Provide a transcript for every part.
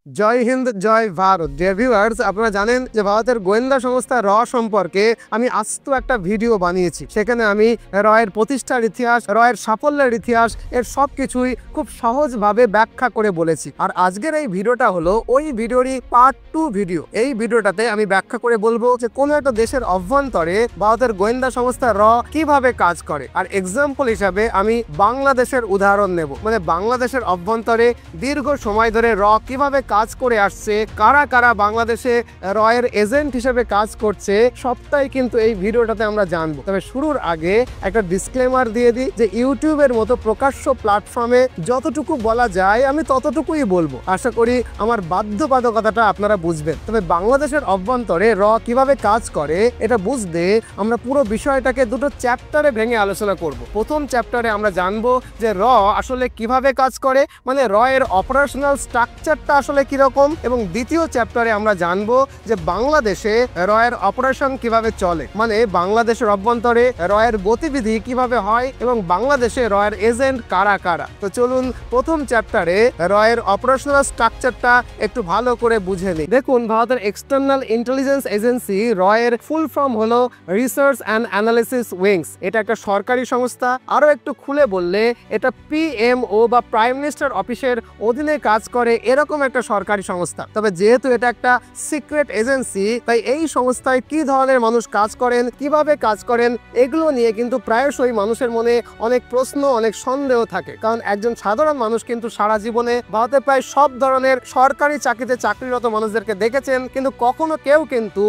জয় হিন্দ, জয় Bharat. Dear viewers, আপনারা জানেন যে ভারতের গোয়েন্দা সংস্থা র সম্পর্কে আমি আস্ত একটা ভিডিও বানিয়েছি। সেখানে আমি রয়ের প্রতিষ্ঠার ইতিহাস, রয়ের সাফল্যের ইতিহাস, এর সব কিছুই খুব সহজভাবে ব্যাখ্যা করে বলেছি। আর আজকের এই ভিডিওটা হলো ওই ভিডিওরই পার্ট 2 ভিডিও। এই ভিডিওটাতে আমি ব্যাখ্যা করে বলবো যে কোনো একটা দেশের অভ্যন্তরে ভারতের গোয়েন্দা সংস্থা র কিভাবে কাজ করে। আর এক্সাম্পল হিসাবে আমি বাংলাদেশের উদাহরণ নেব, মানে বাংলাদেশের অভ্যন্তরে দীর্ঘ সময় ধরে র কিভাবে কাজ করে আসছে, কারা কারা বাংলাদেশে রয়ের এজেন্ট হিসেবে কাজ করছে, সবটাই কিন্তু এই ভিডিওটাতে আমরা জানবো। তবে শুরুর আগে একটা ডিসক্লেমার দিয়ে দিই যে ইউটিউবের মতো প্রকাশ্য প্ল্যাটফর্মে যতটুকু বলা যায় আমি ততটুকুই বলবো। আশা করি আমার বাধ্যবাধকতাটা আপনারা বুঝবেন। তবে বাংলাদেশের অভ্যন্তরে র কিভাবে কাজ করে এটা বুঝতে আমরা পুরো বিষয়টাকে দুটো চ্যাপ্টারে ভেঙে আলোচনা করব। প্রথম চ্যাপ্টারে আমরা জানবো যে র আসলে কিভাবে কাজ করে, মানে র এর অপারেশনাল স্ট্রাকচারটা আসলে কিরকম, এবং দ্বিতীয় চ্যাপ্টারে আমরা জানবো যে বাংলাদেশে র এর অপারেশন কিভাবে চলে, মানে বাংলাদেশের অভ্যন্তরে র এর গতিবিধি কিভাবে হয় এবং বাংলাদেশে র এর এজেন্ট কারা কারা। তো চলুন প্রথম চ্যাপ্টারে র এর অপারেশনাল স্ট্রাকচারটা একটু ভালো করে বুঝে নিই। দেখুন, ভারতের এক্সটার্নাল ইন্টেলিজেন্স এজেন্সি র এর ফুল ফর্ম হলো রিসার্চ অ্যান্ড অ্যানালিসিস উইংস। এটা একটা সরকারি সংস্থা। আরো একটু খুলে বললে এটা পিএমও বা প্রাইম মিনিস্টার অফিসের অধীনে কাজ করে এরকম একটা সরকারি সংস্থা। তবে যেহেতু এটা একটা সিক্রেট এজেন্সি, তাই এই সংস্থায় কি ধরনের মানুষ কাজ করেন, কিভাবে কাজ করেন, এগুলো নিয়ে কিন্তু প্রায়শই মানুষের মনে অনেক প্রশ্ন, অনেক সন্দেহ থাকে। কারণ একজন সাধারণ মানুষ কিন্তু সারা জীবনে ভারতে প্রায় সব ধরনের সরকারি চাকরিতে চাকরিরত মানুষদেরকে দেখেছেন, কিন্তু কখনো কেউ কিন্তু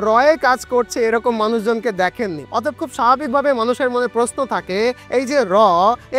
রয়ে কাজ করছে এরকম মানুষজনকে দেখেননি। অতএব খুব স্বাভাবিকভাবে মানুষের মনে প্রশ্ন থাকে, এই যে র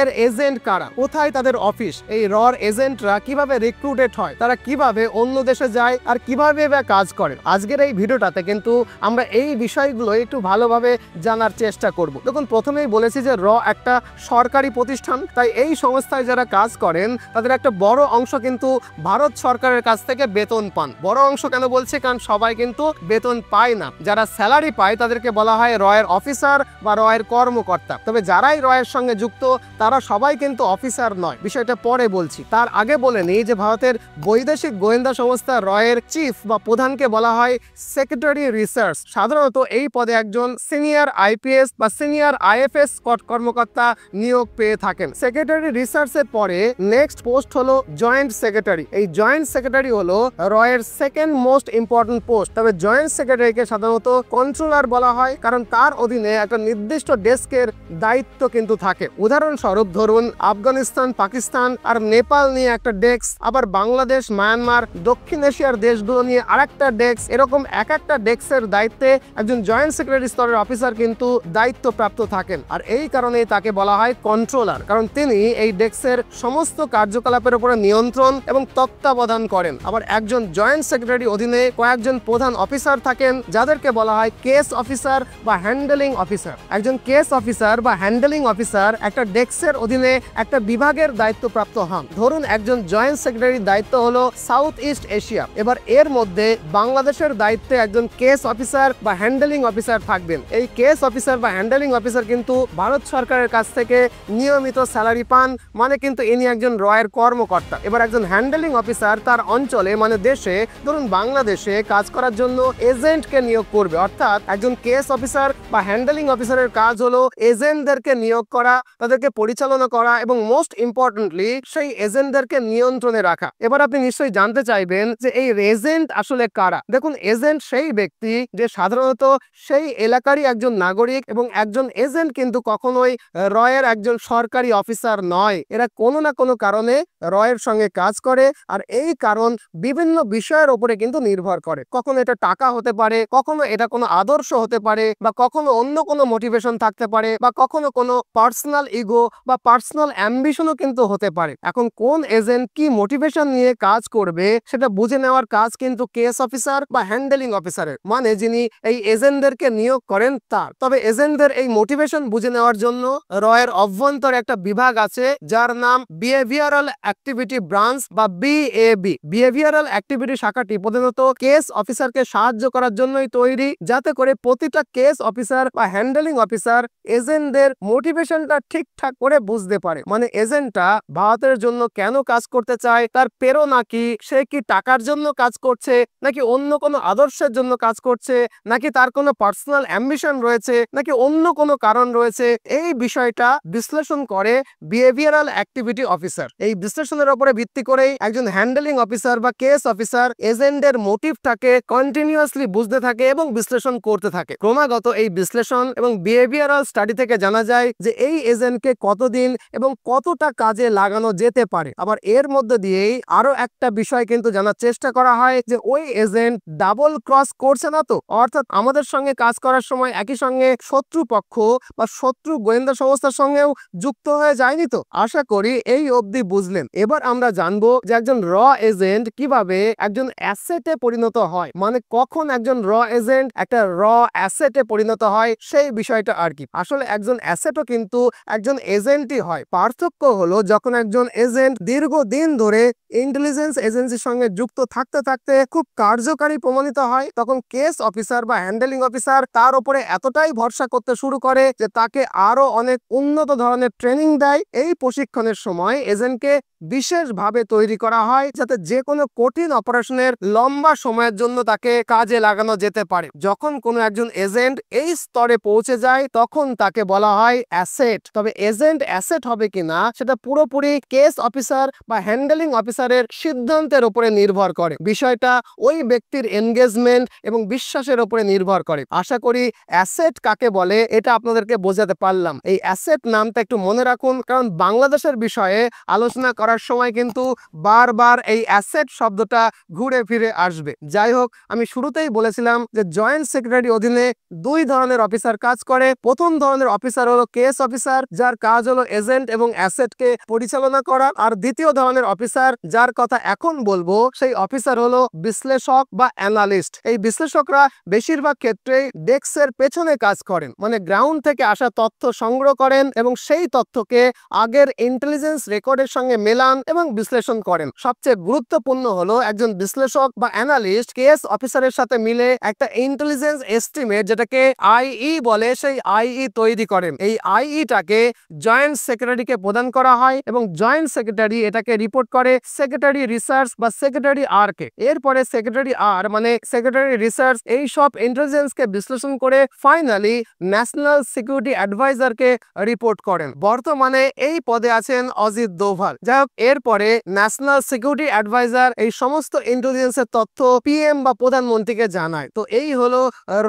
এর এজেন্ট কারা, কোথায় তাদের অফিস, এই রর এজেন্টরা কিভাবে রিক্রুটেড হয়, তারা কিভাবে অন্য দেশে যায় আর কিভাবে কাজ করে। আজকের এই ভিডিওটাতে কিন্তু আমরা এই বিষয়গুলো একটু ভালোভাবে জানার চেষ্টা করব। দেখুন, প্রথমেই বলেছি যে র একটা সরকারি প্রতিষ্ঠান, তাই এই সংস্থায় যারা কাজ করেন তাদের একটা বড় অংশ কিন্তু ভারত সরকারের কাছ থেকে বেতন পান। বড় অংশ কেন বলছে, কারণ সবাই কিন্তু বেতন পায় না। যারা স্যালারি পায় তাদেরকে বলা হয় রয়ের অফিসার বা রয়ের কর্মকর্তা। তবে যারাই রয়ের সঙ্গে যুক্ত তারা সবাই কিন্তু অফিসার নয়, বিষয়টা পরে বলছি। তার আগে বলে নিই যে ভারতের বৈদেশিক গোয়েন্দা সংস্থা রয়ের চিফ বা প্রধানকে বলা হয় সেক্রেটারি রিসার্চ। সাধারণত এই পদে একজন সিনিয়র আইপিএস বা সিনিয়র আইএফএস কর্মকর্তা নিয়োগ পেয়ে থাকেন। সেক্রেটারি রিসার্চের পরে নেক্সট পোস্ট হলো জয়েন্ট সেক্রেটারি। এই জয়েন্ট সেক্রেটারি হলো রয়ের সেকেন্ড মোস্ট ইম্পর্টেন্ট পোস্ট। তবে জয়েন্ট সেক্রেটারিকে সাধারণত কন্ট্রোলার বলা হয়, কারণ তার অধীনে একটা নির্দিষ্ট ডেস্কের দায়িত্ব কিন্তু থাকে। উদাহরণস্বরূপ ধরুন, আফগানিস্তান, পাকিস্তান আর নেপাল নিয়ে একটা ডেস্ক, আবার বাংলাদেশ, মায়ানমার, দক্ষিণ এশিয়ার দেশগুলো নিয়ে আরেকটা ডেস্ক, এরকম এক একটা ডেস্কের দায়িত্বে একজন জয়েন্ট সেক্রেটারি স্তরের অফিসার কিন্তু দায়িত্বপ্রাপ্ত থাকেন। আর এই কারণেই তাকে বলা হয় কন্ট্রোলার, কারণ তিনি এই ডেস্কের সমস্ত কার্যকলাপের উপরে নিয়ন্ত্রণ এবং তত্ত্বাবধান করেন। আবার একজন জয়েন্ট সেক্রেটারি অধীনে কয়েকজন প্রধান অফিসার থাকেন, যাদেরকে বলা হয় কেস অফিসার বা হ্যান্ডেলিং অফিসার। একজন কেস অফিসার বা হ্যান্ডেলিং অফিসার একটা ডেস্কের অধীনে একটা বিভাগের দায়িত্বপ্রাপ্ত হন। ধরুন, একজন জয়েন্ট সেক্রেটারির দায়িত্ব হলো সাউথ ইস্ট এশিয়া। এবার এর মধ্যে বাংলাদেশের দায়িত্বে একজন কেস অফিসার বা হ্যান্ডেলিং অফিসার থাকবেন। এই কেস অফিসার বা হ্যান্ডেলিং অফিসার কিন্তু ভারত সরকারের কাছ থেকে নিয়মিত স্যালারি পান, মানে কিন্তু ইনি একজন রয়ের কর্মকর্তা। এবার একজন হ্যান্ডেলিং অফিসার তার অঞ্চলে, মানে দেশে, ধরুন বাংলাদেশে কাজ করার জন্য এজেন্টকে নিয়োগ করবে। অর্থাৎ একজন কেস অফিসার বা হ্যান্ডেলিং অফিসারের কাজ হলো এজেন্টদেরকে নিয়োগ করা, তাদেরকে পরিচালনা করা এবং মোস্ট ইম্পর্টেন্টলি সেই এজেন্টদেরকে নিয়ন্ত্রণে রাখা। এবার আপনি নিশ্চয়ই জানতে চাইবেন যে এই এজেন্ট আসলে কারা। দেখুন, এজেন্ট সেই ব্যক্তি যে সাধারণত সেই এলাকারই একজন নাগরিক, এবং একজন এজেন্ট কিন্তু কখনোই রয়ের একজন সরকারি অফিসার নয়। এরা কোনো না কোনো কারণে রয়ের সঙ্গে কাজ করে, আর এই কারণ বিভিন্ন বিষয়ের উপরে কিন্তু নির্ভর করে। কখনো এটা টাকা হতে পারে, কখনো এটা কোনো আদর্শ হতে পারে, বা কখনো অন্য কোনো মোটিভেশন থাকতে পারে, বা কখনো কোনো পার্সোনাল ইগো বা পার্সোনাল অ্যাম্বিশনও কিন্তু হতে পারে। এখন কোন এজেন্ট কি মোটিভেশন নিয়ে কাজ করবে সেটা বুঝে নেওয়ার কাজ কিন্তু কেস অফিসার বা হ্যান্ডেলিং অফিসারের, মানে যিনি এই এজেন্টদেরকে নিয়োগ করেন তার। তবে এজেন্টদের এই মোটিভেশন বুঝে নেওয়ার জন্য রয়ের অভ্যন্তরে একটা বিভাগ আছে যার নাম বিহেভিয়ারাল অ্যাক্টিভিটি ব্রাঞ্চ বা বিএবি। বিহেভিয়ারাল অ্যাক্টিভিটি শাখাটি প্রধানত কেস অফিসারকে সাহায্য করার জন্যই তৈরি, যাতে করে প্রতিটা কেস অফিসার বা হ্যান্ডেলিং অফিসার এজেন্টদের মোটিভেশনটা ঠিকঠাক করে বুঝতে পারে। মানে এজেন্টটা ভারতের জন্য কেন কাজ করতে চায়, তার প্রেরণা কি, সে কি টাকার জন্য কাজ করছে, নাকি অন্য কোনো আদর্শের জন্য কাজ করছে, নাকি তার কোনো পার্সোনাল অ্যাম্বিশন রয়েছে, নাকি অন্য কোনো কারণ রয়েছে, এই বিষয়টা বিশ্লেষণ করে বিহেভিয়ারাল অ্যাক্টিভিটি অফিসার। এই বিশ্লেষণের উপরে ভিত্তি করেই একজন হ্যান্ডেলিং অফিসার বা কেস অফিসার এজেন্টের মোটিভটাকে কন্টিনিউয়াসলি বুঝতে থাকে এবং বিশ্লেষণ করতে থাকে। ক্রমাগত এই বিশ্লেষণ এবং বিহেভিয়ারাল স্টাডি থেকে জানা যায় যে এই এজেন্টকে কতদিন এবং কতটা কাজে লাগানো যেতে পারে। আবার এর মধ্যে দিয়েই আরো একটা বিষয় কিন্তু জানার চেষ্টা করা হয় যে ওই এজেন্ট ডাবল ক্রস করছে না তো, অর্থাৎ আমাদের সঙ্গে কাজ করার সময় একই সঙ্গে শত্রু পক্ষ বা শত্রু গোয়েন্দা সংস্থার সঙ্গেও যুক্ত হয়ে যায়নি তো। আশা করি এই অবধি বুঝলেন। এবার আমরা জানবো যে একজন র এজেন্ট কিভাবে একজন অ্যাসেটে পরিণত হয়, মানে কখন একজন র এজেন্ট একটা র অ্যাসেটে পরিণত হয় সেই বিষয়টা আর কি। আসলে একজন অ্যাসেটও কিন্তু একজন এজেন্টই হয়। পার্থক্য হলো যখন একজন এজেন্ট দীর্ঘদিন ধরে ইন্টেলিজেন্স এজেন্সির সঙ্গে যুক্ত থাকতে থাকতে খুব কার্যকারী প্রমাণিত হয়, তখন কেস অফিসার বা হ্যান্ডেলিং অফিসার তার উপরে এতটাই ভরসা করতে শুরু করে যে তাকে আরো অনেক উন্নত ধরনের ট্রেনিং দেয়। এই প্রশিক্ষণের সময় এজেন্টকে বিশেষভাবে তৈরি করা হয় যাতে যে কোনো কঠিন অপারেশনের লম্বা সময়ের জন্য তাকে কাজে লাগানো যেতে পারে। যখন কোনো একজন এজেন্ট এই স্তরে পৌঁছে যায় তখন তাকে বলা হয় অ্যাসেট। তবে এজেন্ট অ্যাসেট হবে কিনা সেটা পুরোপুরি কেস অফিসার বা হ্যান্ডেলিং অফিসারের সিদ্ধান্তের উপরে নির্ভর করে। বিষয়টা ওই ব্যক্তির এনগেজমেন্ট এবং বিশ্বাসের উপরে নির্ভর করে। আশা করি অ্যাসেট কাকে বলে এটা আপনাদেরকে বোঝাতে পারলাম। এই অ্যাসেট নামটা একটু মনে রাখুন, কারণ বাংলাদেশের বিষয়ে আলোচনা করার সময় কিন্তু বারবার এই অ্যাসেট শব্দটা ঘুরে ফিরে আসবে। যাই হোক, আমি শুরুতেই বলেছিলাম যে জয়েন্ট সেক্রেটারি অধীনে দুই ধরনের অফিসার কাজ করে। প্রথম ধরনের অফিসার হলো কেস অফিসার, যার কাজ হলো এজেন্ট এবং অ্যাসেটকে পরিচালনা করা। আর দ্বিতীয় ধরনের অফিসার যার কথা এখন বলবো সেই অফিসার হলো বিশ্লেষক বা অ্যানালিস্ট। এই বিশ্লেষকরা বেশিরভাগ ক্ষেত্রেই ডেস্কের পেছনে কাজ করেন, মানে গ্রাউন্ড থেকে আসা তথ্য সংগ্রহ করেন এবং সেই তথ্যকে আগের ইন্টেলিজেন্স রেকর্ডের সঙ্গে মেলান এবং বিশ্লেষণ করেন। সবচেয়ে গুরুত্বপূর্ণ হলো একজন বিশ্লেষক বা অ্যানালিস্ট কেস অফিসারের সাথে মিলে একটা ইন্টেলিজেন্স এস্টিমেট, যেটাকে আইই বলে, সেই আইই তৈরি করেন। এই আইইটাকে জয়েন্ট সেক্রেটারিকে প্রদান করা হয় এবং জয়েন্ট সেক্রেটারি এটাকে রিপোর্ট করে সেক্রেটারি রিসার্চ বা সেক্রেটারি আর কে। এরপরে সেক্রেটারি আর মানে সেক্রেটারি রিসার্চ এই সব ইন্টেলিজেন্সকে বিশ্লেষণ করে ফাইনালি ন্যাশনাল সিকিউরিটি অ্যাডভাইজারকে রিপোর্ট করেন। বর্তমানে এই পদে আছেন অজিত দোভাল। যাই হোক, এরপরে ন্যাশনাল সিকিউরিটি অ্যাডভাইজার এই সমস্ত ইন্টেলিজেন্সের তথ্য পিএম বা প্রধানমন্ত্রীকে জানায়। তো এই হলো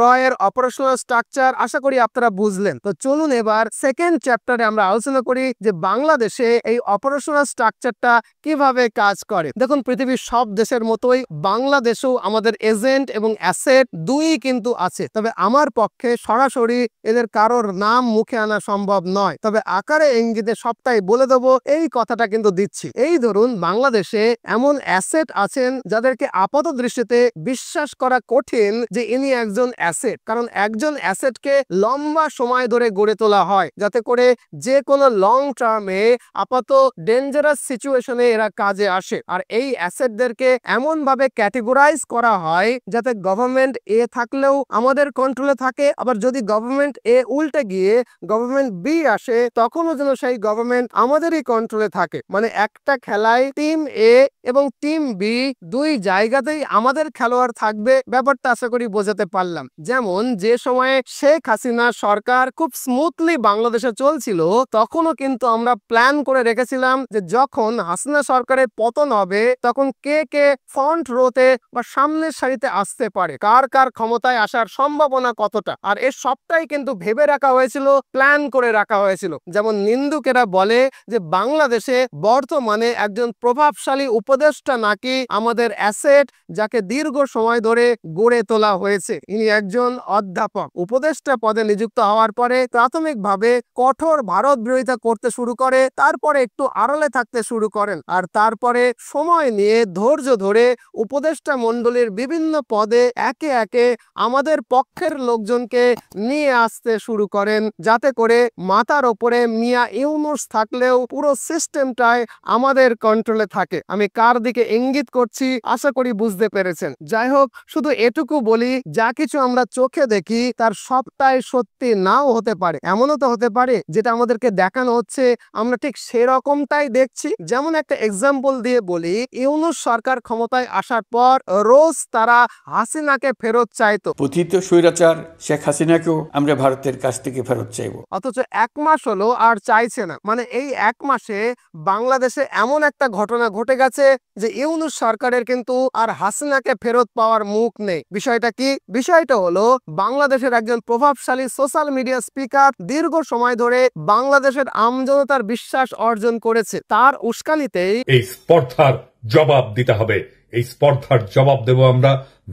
রয়ের অপারেশনাল স্ট্রাকচার। আশা করি আপনারা বুঝলেন। তো চলুন এবার সেকেন্ড চ্যাপ্টারে আমরা আলোচনা করি যে বাংলাদেশে এই অপারেশনাল স্ট্রাকচারটা কিভাবে কাজ করে। দেখুন, পৃথিবীর সব দেশের মতোই বাংলাদেশেও আমাদের এজেন্ট এবং অ্যাসেট দুই কিন্তু আছে। তবে আমার পক্ষে সরাসরি এদের কারোর নাম মুখে আনা সম্ভব নয়, তবে আকারে ইঙ্গিতে সবটাই বলে দেবো এই কথাটা কিন্তু দিচ্ছি। এই ধরুন, বাংলাদেশে এমন অ্যাসেট আছেন যাদেরকে আপাত দৃষ্টিতে বিশ্বাস করা কঠিন যে ইনি একজন অ্যাসেট, কারণ একজন অ্যাসেটকে লম্বা সময় ধরে গড়ে তোলা হয় যাতে করে যে কোনো লং টার্মে আপাত ডেঞ্জারাস সিচুয়েশনে এরা কাজে আসে। আর এই অ্যাসেটদেরকে এমন ভাবে ক্যাটেগরাইজ করা হয় যাতে গভর্নমেন্ট এ থাকলেও আমাদের কন্ট্রোলে থাকে, আবার যদি গভর্নমেন্ট এ উল্টে গিয়ে গভর্নমেন্ট বি আসে তখনও যেন সেই গভর্নমেন্ট আমাদেরই কন্ট্রোলে থাকে। মানে একটা খেলায় টিম এ এবং টিম বি দুই জায়গাতেই আমাদের খেলোয়াড় থাকবে। ব্যাপারটা আশা করি বোঝাতে পারলাম। যেমন যে সময়ে শেখ হাসিনা সরকার খুব স্মুথলি বাংলাদেশে চলছিল তখনও কিন্তু আমরা প্ল্যান করে রেখেছিলাম যে যখন হাসিনা সরকারের পতন হবে তখন কে কে ফ্রন্ট রোতে বা সামনের সারিতে আসতে পারে, কার কার ক্ষমতায় আসার সম্ভাবনা কতটা। আর এর সবটাই কিন্তু ভেবে রাখা হয়েছিল, প্ল্যান করে রাখা হয়েছিল। যেমন নিন্দুকেরা বলে যে বাংলাদেশে বর্তমানে একজন প্রভাবশালী উপদেষ্টা নাকি আমাদের অ্যাসেট, যাকে দীর্ঘ সময় ধরে গড়ে তোলা হয়েছে। ইনি একজন অধ্যাপক। উপদেষ্টা পদে নিযুক্ত হওয়ার পরে প্রাথমিকভাবে কঠোর ভারত বিরোধিতা করতে শুরু করে, তারপরে একটু আড়ালে থাকতে শুরু করেন, আর তারপরে সময় নিয়ে ধৈর্য ধরে উপদেষ্টা মণ্ডলীর বিভিন্ন পদে একে একে আমাদের পক্ষের লোকজনকে নিয়ে আসতে শুরু করেন, যাতে করে মাথার ওপরে মিয়া ইউনূস থাকলেও পুরো সিস্টেমটাই আমাদের কন্ট্রোলে থাকে। আমি কার দিকে ইঙ্গিত করছি আশা করি বুঝতে পেরেছেন। যাই হোক, শুধু এটুকু বলি, যা কিছু আমরা চোখে দেখি তার সবটাই সত্যি নাও হতে পারে। এমনও তো হতে পারে যেটা আমাদেরকে দেখানো হচ্ছে আমরা ঠিক সেরকমটাই দেখছি। যেমন একটা এক্সাম্পল দিয়ে বলি, ইউনূস সরকার ক্ষমতায় আসার পর রোজ তারা হাসিনাকে ফেরত চাইতো। পতিত স্বৈরাচার শেখ হাসিনাকেও আমরা ভারতের কাছ থেকে ফেরত চাইব। অথচ 1 মাস হলো আর চাইছে না। মানে এই 1 মাসে বাংলাদেশে এমন একটা ঘটনা ঘটে গেছে যে ইউনূস সরকারের কিন্তু আর হাসিনাকে ফেরত পাওয়ার মুখ নেই। বিষয়টা কি? বিষয়টা হলো বাংলাদেশের একজন প্রভাবশালী সোশ্যাল মিডিয়া স্পিকার দীর্ঘ সময় ধরে বাংলাদেশের আমজনতার বিশ্বাস অর্জন করেছে। তার উস্কানিতেই এই স্পর্ধার জবাব দিতে হবে। এই স্পর্ধার জবাব দেব আমরা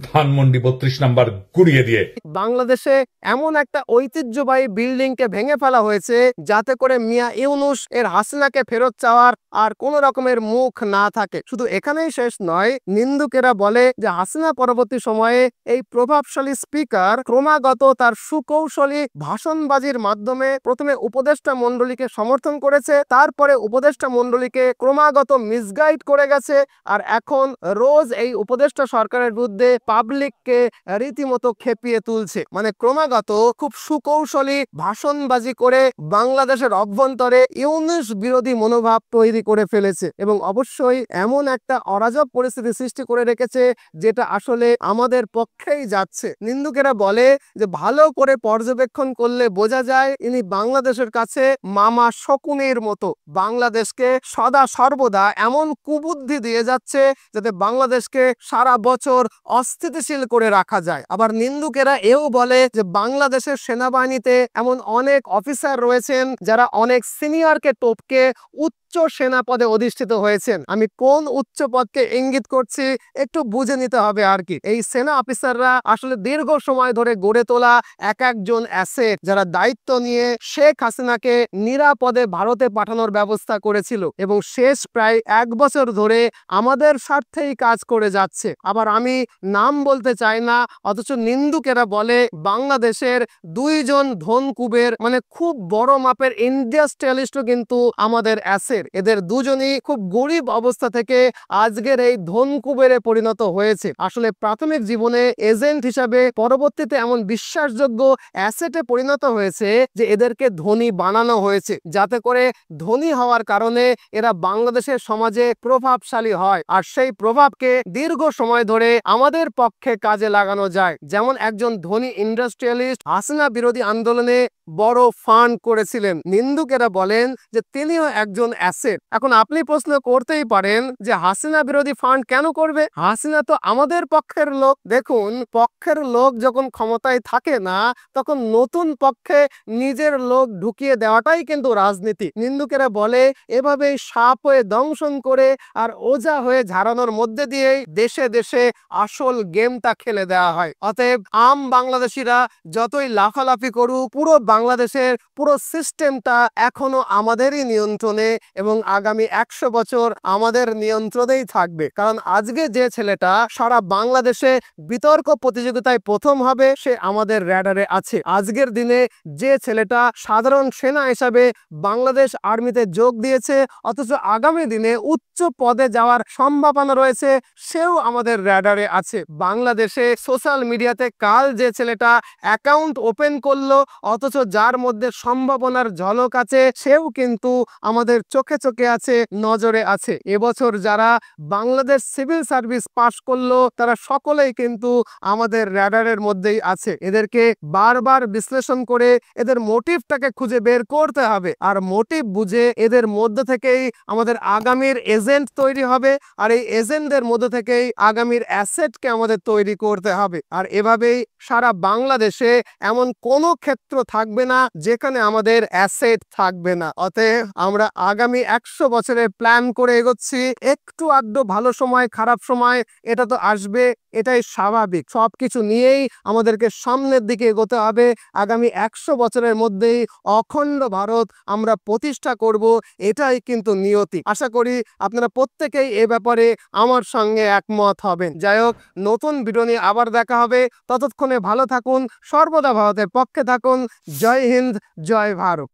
ধানমন্ডি 32 নাম্বার গুড়িয়ে দিয়ে। বাংলাদেশে এমন একটা ঐতিহ্যবাহী বিল্ডিংকে ভেঙে ফেলা হয়েছে যাতে করে মিয়া ইউনূস এর হাসিনাকে ফেরত চাওয়ার আর কোন রকমের মুখ না থাকে। শুধু এখানেই শেষ নয়, নিন্দুকেরা বলে যে হাসিনা পরবর্তী সময়ে এই প্রভাবশালী স্পিকার ক্রমাগত তার সুকৌশলী ভাষণবাজির মাধ্যমে প্রথমে উপদেষ্টা মণ্ডলীকে সমর্থন করেছে, তারপরে উপদেষ্টা মণ্ডলীকে ক্রমাগত মিসগাইড করে গেছে, আর এখন রোজ এই উপদেষ্টা সরকারের বিরুদ্ধে পাবলিককে রীতিমতো খেপিয়ে তুলছে। মানে ক্রমাগত খুব সুকৌশলী ভাষণবাজি করে বাংলাদেশের অভ্যন্তরে ইউনূস বিরোধী মনোভাব তৈরি করে ফেলেছে এবং অবশ্যই এমন একটা অরাজক পরিস্থিতি সৃষ্টি করে রেখেছে যেটা আসলে আমাদের পক্ষেই যাচ্ছে। নিন্দুকেরা বলে যে ভালো করে পর্যবেক্ষণ করলে বোঝা যায় ইনি বাংলাদেশের কাছে মামা শকুনের মতো বাংলাদেশকে সদা সর্বদা এমন কুবুদ্ধি দিয়ে যাচ্ছে যাতে বাংলাদেশকে সারা বছর অস্থিতিশীল করে রাখা যায়। আবার নিন্দুকেরা এও বলে যে বাংলাদেশের সেনাবাহিনীতে এমন অনেক অফিসার রয়েছেন যারা অনেক সিনিয়রকে টপকে উচ্চ সেনা পদে অধিষ্ঠিত হয়েছেন। আমি কোন উচ্চ পদকে ইঙ্গিত করছি একটু বুঝে নিতে হবে আর কি। এই সেনা অফিসাররা আসলে দীর্ঘ সময় ধরে গড়ে তোলা এক একজন অ্যাসেট যারা দায়িত্ব নিয়ে শেখ হাসিনাকে নিরাপদে ভারতে পাঠানোর ব্যবস্থা করেছিল এবং শেষ প্রায় 1 বছর ধরে আমাদের স্বার্থেই কাজ করে যাচ্ছে। আবার আমি নাম বলতে চাই না, অথচ নিন্দুকেরা বলে বাংলাদেশের 2 জন ধনকুবের মানে খুব বড় মাপের ইন্ডাস্ট্রিয়ালিস্টও কিন্তু আমাদের অ্যাসেট। এদের দুজনই খুব গরিব অবস্থা থেকে আজকের এই ধনকুবেরে পরিণত হয়েছে। আসলে প্রাথমিক জীবনে এজেন্ট হিসাবে পরবর্তীতে এমন বিশ্বাসযোগ্য অ্যাসেটে পরিণত হয়েছে যে এদেরকে ধনী বানানো হয়েছে যাতে করে ধনী হওয়ার কারণে এরা বাংলাদেশের সমাজে প্রভাবশালী হয় আর সেই প্রভাবকে দীর্ঘ সময় ধরে আমাদের পক্ষে কাজে লাগানো যায়। যেমন একজন ধনী ইন্ডাস্ট্রিয়ালিস্ট হাসিনা বিরোধী আন্দোলনে বড় ফান্ড করেছিলেন। নিন্দুকেরা বলেন যে তিনিও একজন অ্যাসেট। এখন আপনি প্রশ্ন করতেই পারেন যে হাসিনা বিরোধী ফান্ড কেন করবে? হাসিনা তো আমাদের পক্ষের লোক। দেখুন, পক্ষের লোক যখন ক্ষমতায় থাকে না তখন নতুন পক্ষে নিজের লোক ঢুকিয়ে দেওয়াটাই কিন্তু রাজনীতি। নিন্দুকেরা বলে এভাবেই সাপ হয়ে দংশন করে আর ওজা হয়ে ঝাড়ানোর মধ্যে দিয়েই দেশে দেশে আসল গেমটা খেলে দেওয়া হয়। অতএব আম বাংলাদেশিরা যতই লাফালাফি করুক, পুরো বাংলাদেশের পুরো সিস্টেমটা এখনো আমাদেরই নিয়ন্ত্রণে এবং আগামী 100 বছর আমাদের নিয়ন্ত্রণেই থাকবে। কারণ আজকে যে ছেলেটা সারা বাংলাদেশে বিতর্ক প্রতিযোগিতায় প্রথম হবে সে আমাদের র্যাডারে আছে। আজকের দিনে যে ছেলেটা সাধারণ সেনা হিসাবে বাংলাদেশ আর্মিতে যোগ দিয়েছে অথচ আগামী দিনে উচ্চ পদে যাওয়ার সম্ভাবনা রয়েছে সেও আমাদের র্যাডারে আছে। বাংলাদেশে সোশ্যাল মিডিয়াতে কাল যে ছেলেটা অ্যাকাউন্ট ওপেন করলো অথচ যার মধ্যে সম্ভাবনার ঝলক আছে সেও কিন্তু আমাদের চোখে চোখে আছে, নজরে আছে। এবছর যারা বাংলাদেশ সিভিল সার্ভিস পাশ করলো তারা সকলেই কিন্তু আমাদের র্যাডারের মধ্যেই আছে। এদেরকে বারবার বিশ্লেষণ করে এদের মোটিভটাকে খুঁজে বের করতে হবে আর মোটিভ বুঝে এদের মধ্যে থেকেই আমাদের আগামীর এজেন্ট তৈরি হবে আর এই এজেন্টদের মধ্যে থেকেই আগামীর অ্যাসেটকে আমাদের তৈরি করতে হবে। আর এভাবেই সারা বাংলাদেশে এমন কোনো ক্ষেত্র থাকবে না যেখানে আমাদের অ্যাসেট থাকবে না। অতএব আমরা আগামী 100 বছরের প্ল্যান করে এগোচ্ছি। একটু আধটু ভালো সময় খারাপ সময় এটা তো আসবে, এটাই স্বাভাবিক। সবকিছু নিয়েই আমাদেরকে সামনের দিকে এগোতে হবে। আগামী 100 বছরের মধ্যেই অখণ্ড ভারত আমরা প্রতিষ্ঠা করব, এটাই কিন্তু নিয়তি। আশা করি আপনারা প্রত্যেকেই এ ব্যাপারে আমার সঙ্গে একমত হবেন। যাই হোক, নতুন ভিডিও নিয়ে আবার দেখা হবে। ততক্ষণে ভালো থাকুন, সর্বদা ভারতের পক্ষে থাকুন। জয় হিন্দ, জয় ভারত।